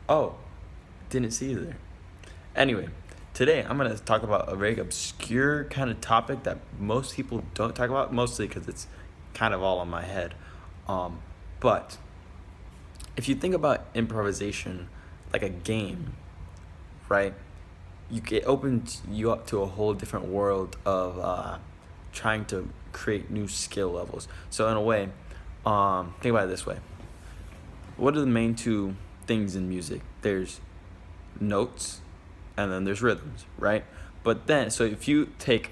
Oh, didn't see you there. Anyway, today I'm going to talk about a very obscure kind of topic that most people don't talk about, mostly because it's kind of all in my head. Um, but if you think about improvisation like a game, right? It opens you up to a whole different world of trying to create new skill levels. So in a way, think about it this way: what are the main two things in music? There's notes, and then there's rhythms, right? But then, so if you take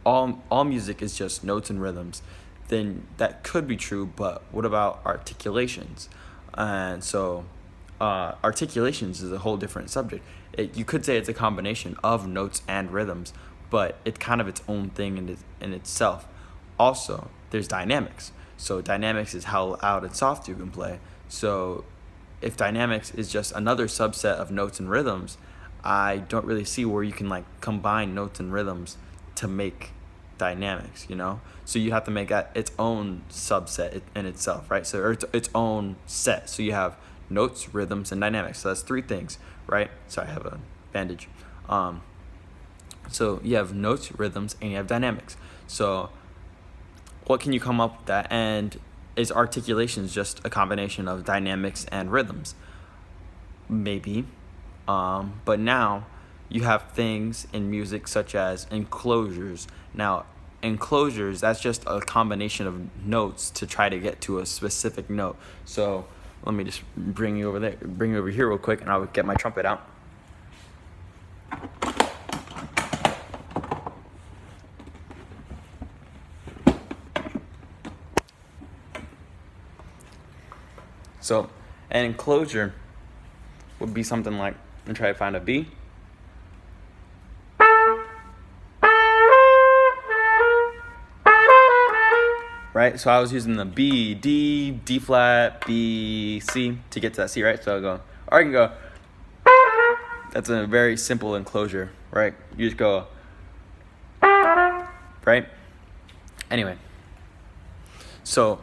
all music is just notes and rhythms, then that could be true. But what about articulations? And so, articulations is a whole different subject. You could say it's a combination of notes and rhythms, but it's kind of its own thing in itself. Also, there's dynamics. So dynamics is how loud and soft you can play. So if dynamics is just another subset of notes and rhythms, I don't really see where you can like combine notes and rhythms to make dynamics, you know? So you have to make that its own subset in itself, right? So or its own set. So you have notes, rhythms, and dynamics. So that's three things, right? Sorry, I have a bandage. So you have notes, rhythms, and you have dynamics. So what can you come up with that? And is articulations just a combination of dynamics and rhythms? Maybe. But now you have things in music such as enclosures. Now, enclosures, that's just a combination of notes to try to get to a specific note. So let me just bring you over here real quick, and I'll get my trumpet out. So an enclosure would be something like, and try to find a B. Right? So I was using the B, D, D flat, B, C to get to that C, right? So I'll go, or I can go, that's a very simple enclosure, right? You just go, right? Anyway, so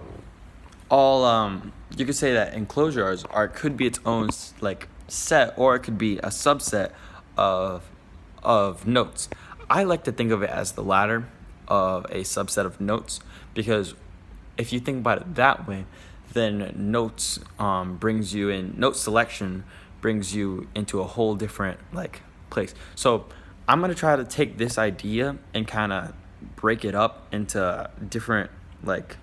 all you could say that enclosures could be its own like set, or it could be a subset of notes. I like to think of it as the latter, of a subset of notes, because if you think about it that way, then notes brings you in, note selection brings you into a whole different like place. So I'm gonna try to take this idea and kind of break it up into different like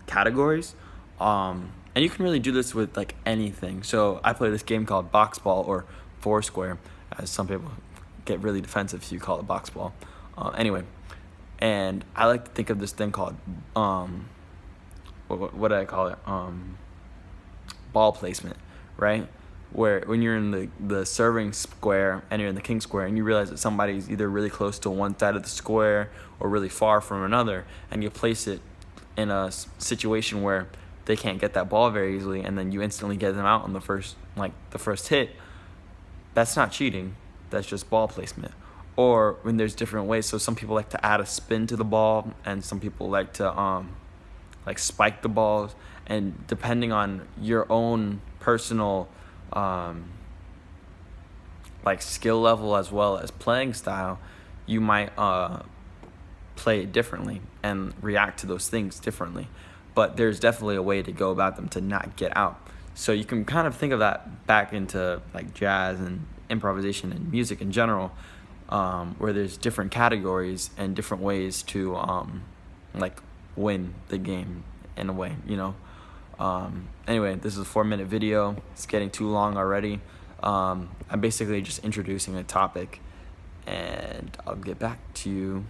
categories. And you can really do this with like anything. So I play this game called box ball, or Foursquare, as some people get really defensive if you call it box ball. Anyway, and I like to think of this thing called what do I call it? Ball placement, right? Where when you're in the serving square and you're in the king square, and you realize that somebody's either really close to one side of the square or really far from another, and you place it in a situation where they can't get that ball very easily, and then you instantly get them out on the first hit. That's not cheating. That's just ball placement. Or when there's different ways. So some people like to add a spin to the ball, and some people like to like spike the balls. And depending on your own personal like skill level as well as playing style, you might play it differently and react to those things differently. But there's definitely a way to go about them to not get out. So you can kind of think of that back into like jazz and improvisation and music in general, where there's different categories and different ways to like win the game in a way, you know. Anyway, this is a 4-minute video. It's getting too long already. I'm basically just introducing a topic, and I'll get back to you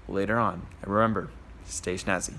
later on. And remember, stay snazzy.